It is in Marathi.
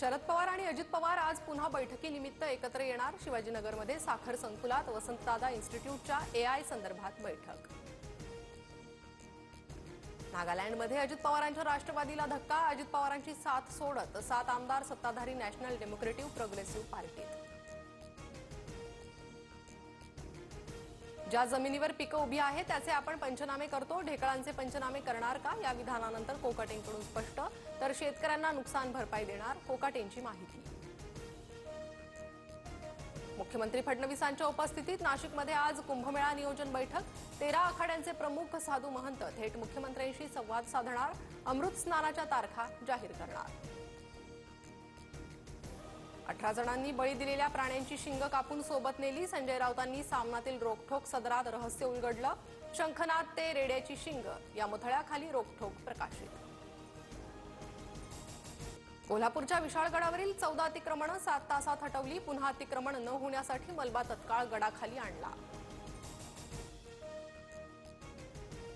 शरद पवार आणि अजित पवार आज पुन्हा बैठकीनिमित्त एकत्र येणार। शिवाजीनगरमध्ये साखर संकुलात वसंतदादा इन्स्टिट्यूटच्या एआय संदर्भात बैठक। नागालँडमध्ये अजित पवारांच्या राष्ट्रवादीला धक्का। अजित पवारांची साथ सोडत 7 आमदार सत्ताधारी नॅशनल डेमोक्रेटिव्ह प्रोग्रेसिव्ह पार्टीत। ज्या जमिनीवर पिकं उभी आहेत त्याचे आपण पंचनामे करतो, ढेकळांचे पंचनामे करणार का, या विधानानंतर कोकाटेंकडून स्पष्ट। तर शेतकऱ्यांना नुकसान भरपाई देणार, कोकाटेंची माहिती। मुख्यमंत्री फडणवीसांच्या उपस्थितीत नाशिकमध्ये आज कुंभमेळा नियोजन बैठक। 13 आखाड्यांचे प्रमुख साधू महंत थेट मुख्यमंत्र्यांशी संवाद साधणार, अमृत स्नानाच्या तारखा जाहीर करणार। 18 जणांनी बळी दिलेल्या प्राण्यांची शिंग कापून सोबत नेली। संजय राऊतांनी सामनातील रोखठोक सदरात रहस्य उलगडलं। शंखनाद ते रेड्याची शिंग या मुथळ्याखाली रोखठोक प्रकाशित। कोल्हापूरच्या विशाळगडावरील 14 अतिक्रमणं 7 तासात हटवली। पुन्हा अतिक्रमण न होण्यासाठी मलबा तत्काळ गडाखाली आणला।